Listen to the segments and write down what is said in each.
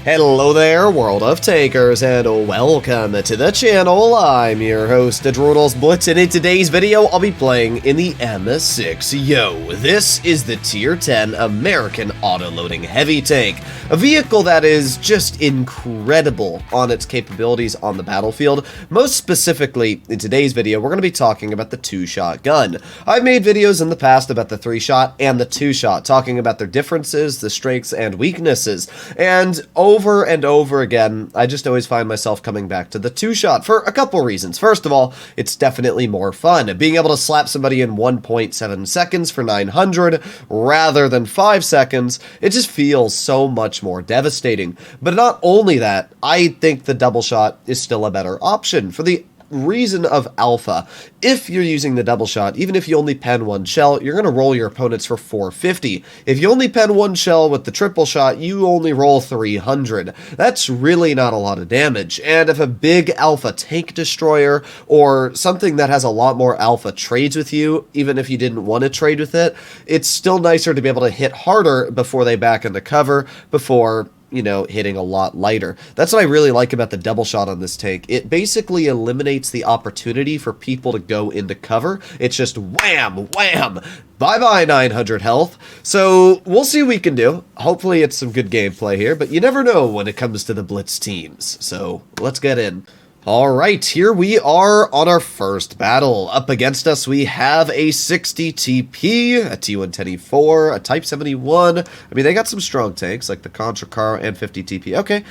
Hello there, World of Takers, and welcome to the channel. I'm your host, Adroodles Blitz, and in today's video, I'll be playing in the M6. Yo, this is the Tier 10 American Autoloading Heavy Tank, a vehicle that is just incredible on its capabilities on the battlefield. Most specifically, in today's video, we're going to be talking about the 2-shot gun. I've made videos in the past about the 3-shot and the 2-shot, talking about their differences, the strengths and weaknesses, and over and over again, I just always find myself coming back to the 2-shot for a couple reasons. First of all, it's definitely more fun. Being able to slap somebody in 1.7 seconds for 900 rather than 5 seconds, it just feels so much more devastating. But not only that, I think the double shot is still a better option for the reason of alpha. If you're using the double shot, even if you only pen one shell, you're going to roll your opponents for 450. If you only pen one shell with the triple shot, you only roll 300. That's really not a lot of damage. And if a big alpha tank destroyer or something that has a lot more alpha trades with you, even if you didn't want to trade with it, it's still nicer to be able to hit harder before they back into cover, before hitting a lot lighter. That's what I really like about the double shot on this tank. It basically eliminates the opportunity for people to go into cover. It's just wham, wham, bye-bye 900 health. So we'll see what we can do. Hopefully it's some good gameplay here, but you never know when it comes to the Blitz teams. So let's get in. Alright, here we are on our first battle. Up against us, we have a 60 TP, a T110E4, a Type 71. I mean, they got some strong tanks, like the Contra Car and 50 TP. Okay,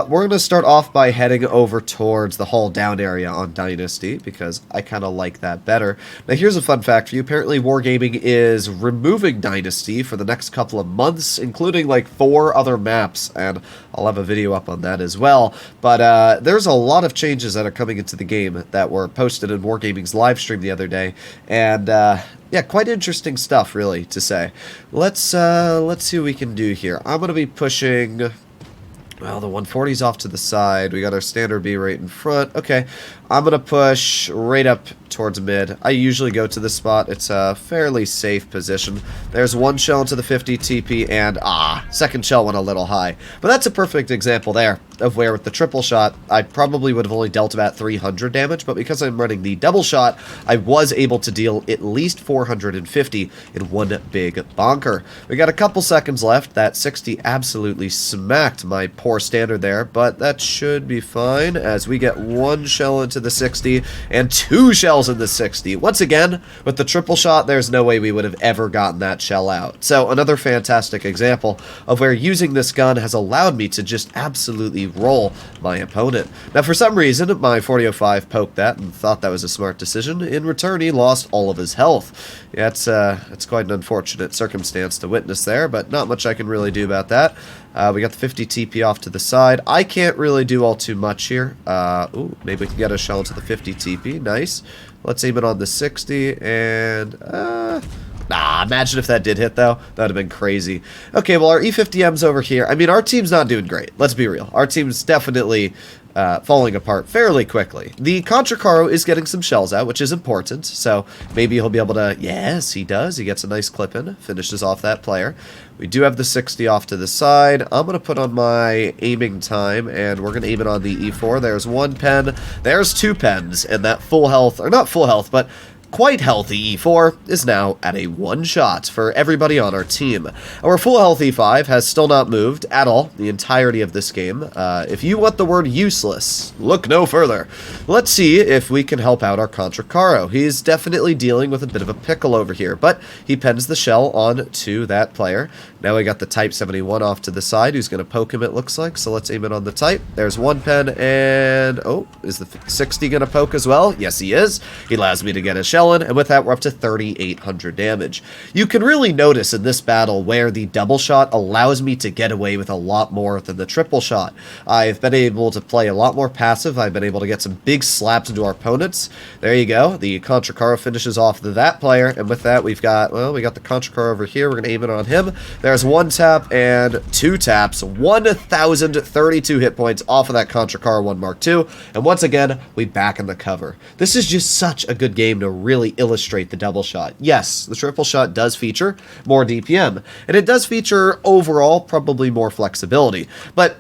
we're going to start off by heading over towards the Hull Down area on Dynasty, because I kind of like that better. Now, here's a fun fact for you. Apparently, Wargaming is removing Dynasty for the next couple of months, including, like, 4 other maps, and I'll have a video up on that as well. But there's a lot of changes that are coming into the game that were posted in Wargaming's live stream the other day, and yeah, quite interesting stuff, really, to say. Let's see what we can do here. I'm going to be pushing, well, the 140's off to the side. We got our standard B right in front. Okay, I'm going to push right up towards mid. I usually go to this spot. It's a fairly safe position. There's one shell into the 50 TP, and second shell went a little high. But that's a perfect example there of where with the triple shot, I probably would have only dealt about 300 damage, but because I'm running the double shot, I was able to deal at least 450 in one big bonker. We got a couple seconds left. That 60 absolutely smacked my poor standard there, but that should be fine as we get one shell into the 60 and 2 shells in the 60. Once again, with the triple shot, there's no way we would have ever gotten that shell out. So another fantastic example of where using this gun has allowed me to just absolutely roll my opponent. Now, for some reason, my 4005 poked that and thought that was a smart decision. In return, he lost all of his health. Yeah, it's quite an unfortunate circumstance to witness there, but not much I can really do about that. We got the 50 TP off to the side. I can't really do all too much here. Ooh, maybe we can get a shell into the 50 TP. Nice. Let's aim it on the 60, and imagine if that did hit, though. That would have been crazy. Okay, well, our E50M's over here. I mean, our team's not doing great. Let's be real. Our team's definitely falling apart fairly quickly. The Contra Caro is getting some shells out, which is important, so maybe he'll be able to... Yes, he does. He gets a nice clip in, finishes off that player. We do have the 60 off to the side. I'm going to put on my aiming time, and we're going to aim it on the E4. There's one pen. There's 2 pens, and that full health, or not full health, but quite healthy E4 is now at a 1-shot for everybody on our team. Our full health E5 has still not moved at all the entirety of this game. If you want the word useless, look no further. Let's see if we can help out our Contra Caro. He's definitely dealing with a bit of a pickle over here, but he pens the shell on to that player. Now we got the Type 71 off to the side, who's going to poke him, it looks like, so let's aim it on the Type. There's one pen, and is the 60 going to poke as well? Yes, he is. He allows me to get a shell in, and with that, we're up to 3,800 damage. You can really notice in this battle where the double shot allows me to get away with a lot more than the triple shot. I've been able to play a lot more passive. I've been able to get some big slaps into our opponents. There you go. The Contra Caro finishes off that player, and with that, we got the Contra Caro over here. We're going to aim it on him. There's 1 tap and 2 taps. 1,032 hit points off of that Contra Caro 1 Mark II, and once again, we back in the cover. This is just such a good game to really illustrate the double shot. Yes, the triple shot does feature more DPM, and it does feature overall probably more flexibility, but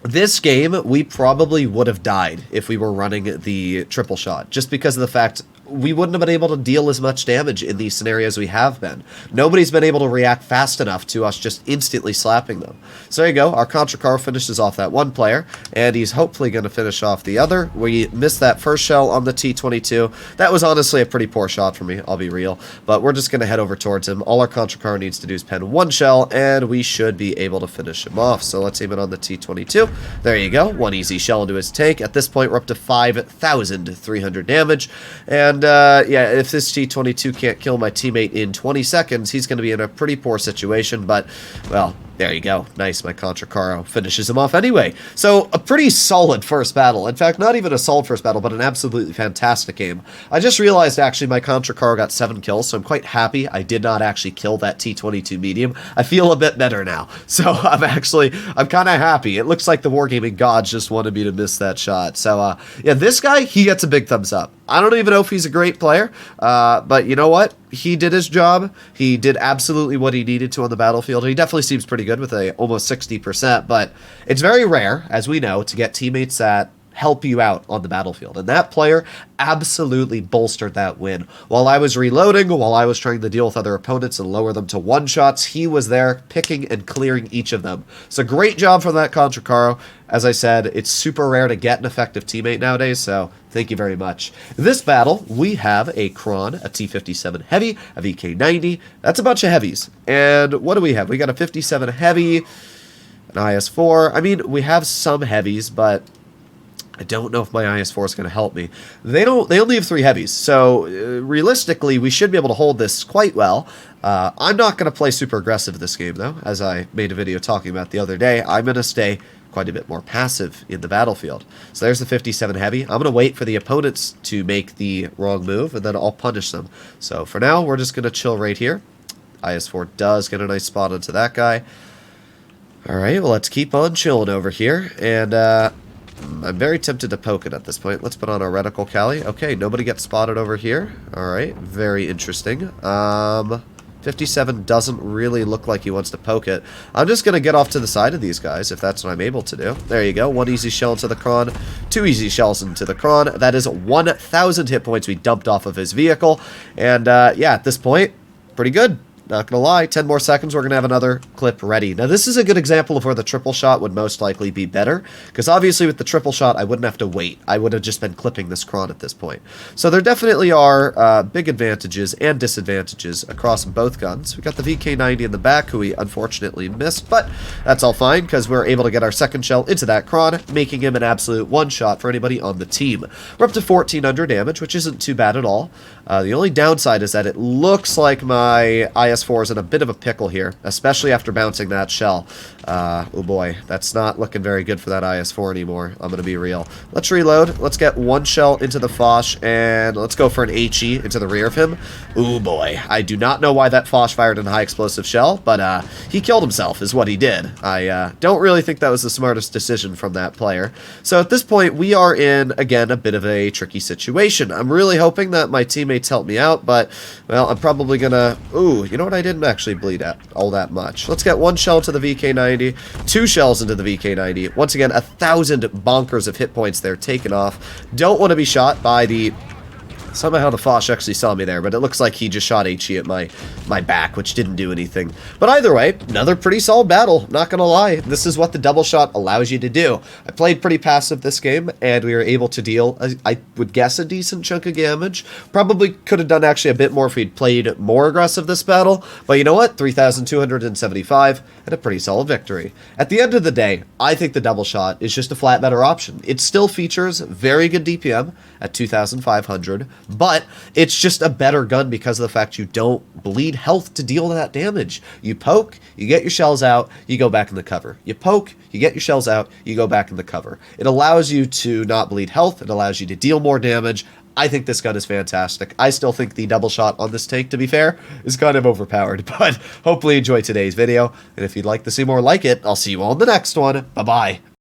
This game, we probably would have died if we were running the triple shot, just because of the fact we wouldn't have been able to deal as much damage in these scenarios we have been. Nobody's been able to react fast enough to us just instantly slapping them. So there you go, our Contra Car finishes off that one player, and he's hopefully going to finish off the other. We missed that first shell on the T-22. That was honestly a pretty poor shot for me, I'll be real, but we're just going to head over towards him. All our Contra Car needs to do is pen one shell, and we should be able to finish him off. So let's aim it on the T-22. There you go, one easy shell into his tank. At this point, we're up to 5,300 damage, and yeah, if this T-22 can't kill my teammate in 20 seconds, he's going to be in a pretty poor situation, but, well, there you go. Nice, my Contra Caro finishes him off anyway. So, a pretty solid first battle. In fact, not even a solid first battle, but an absolutely fantastic game. I just realized, actually, my Contra Caro got 7 kills, so I'm quite happy I did not actually kill that T-22 medium. I feel a bit better now. So, I'm kind of happy. It looks like the Wargaming gods just wanted me to miss that shot. So, yeah, this guy, he gets a big thumbs up. I don't even know if he's a great player, but you know what? He did his job. He did absolutely what he needed to on the battlefield. He definitely seems pretty good with a almost 60%, but it's very rare, as we know, to get teammates that help you out on the battlefield. And that player absolutely bolstered that win. While I was reloading, while I was trying to deal with other opponents and lower them to one-shots, he was there picking and clearing each of them. So great job from that Contra Caro. As I said, it's super rare to get an effective teammate nowadays, so thank you very much. In this battle, we have a Kron, a T-57 Heavy, a VK-90. That's a bunch of heavies. And what do we have? We got a 57 Heavy, an IS-4. I mean, we have some heavies, but I don't know if my IS-4 is going to help me. They only have 3 heavies, so realistically, we should be able to hold this quite well. I'm not going to play super aggressive this game, though, as I made a video talking about the other day. I'm going to stay quite a bit more passive in the battlefield. So there's the 57 Heavy. I'm going to wait for the opponents to make the wrong move, and then I'll punish them. So for now, we're just going to chill right here. IS-4 does get a nice spot onto that guy. Alright, well, let's keep on chilling over here, and I'm very tempted to poke it at this point. Let's put on our reticle Cali. Okay, nobody gets spotted over here. Alright, very interesting. 57 doesn't really look like he wants to poke it. I'm just going to get off to the side of these guys, if that's what I'm able to do. There you go. 1 easy shell into the Kron. 2 easy shells into the Kron. That is 1,000 hit points we dumped off of his vehicle. And, yeah, at this point, pretty good. Not gonna lie, 10 more seconds, we're gonna have another clip ready. Now, this is a good example of where the triple shot would most likely be better, because obviously with the triple shot, I wouldn't have to wait. I would have just been clipping this Kron at this point. So there definitely are big advantages and disadvantages across both guns. We got the VK-90 in the back, who we unfortunately missed, but that's all fine, because we're able to get our second shell into that Kron, making him an absolute one-shot for anybody on the team. We're up to 1,400 damage, which isn't too bad at all. The only downside is that it looks like my IS-4 is in a bit of a pickle here, especially after bouncing that shell. Oh boy, that's not looking very good for that IS-4 anymore. I'm going to be real. Let's reload. Let's get 1 shell into the Foch, and let's go for an HE into the rear of him. Oh boy, I do not know why that Foch fired in a high explosive shell, but he killed himself is what he did. I don't really think that was the smartest decision from that player. So at this point, we are in, again, a bit of a tricky situation. I'm really hoping that my teammates help me out, but, well, I'm probably gonna... Ooh, you know what? I didn't actually bleed out all that much. Let's get 1 shell to the VK-90, 2 shells into the VK-90. Once again, 1,000 bonkers of hit points there taken off. Don't want to be shot by the... Somehow the Foch actually saw me there, but it looks like he just shot HE at my back, which didn't do anything. But either way, another pretty solid battle, not gonna lie. This is what the double shot allows you to do. I played pretty passive this game, and we were able to deal, I would guess, a decent chunk of damage. Probably could have done actually a bit more if we'd played more aggressive this battle, but you know what? 3,275 and a pretty solid victory. At the end of the day, I think the double shot is just a flat better option. It still features very good DPM at 2,500, but it's just a better gun because of the fact you don't bleed health to deal that damage. You poke, you get your shells out, you go back in the cover. You poke, you get your shells out, you go back in the cover. It allows you to not bleed health, it allows you to deal more damage. I think this gun is fantastic. I still think the double shot on this tank, to be fair, is kind of overpowered, but hopefully you enjoyed today's video, and if you'd like to see more like it, I'll see you all in the next one. Bye-bye.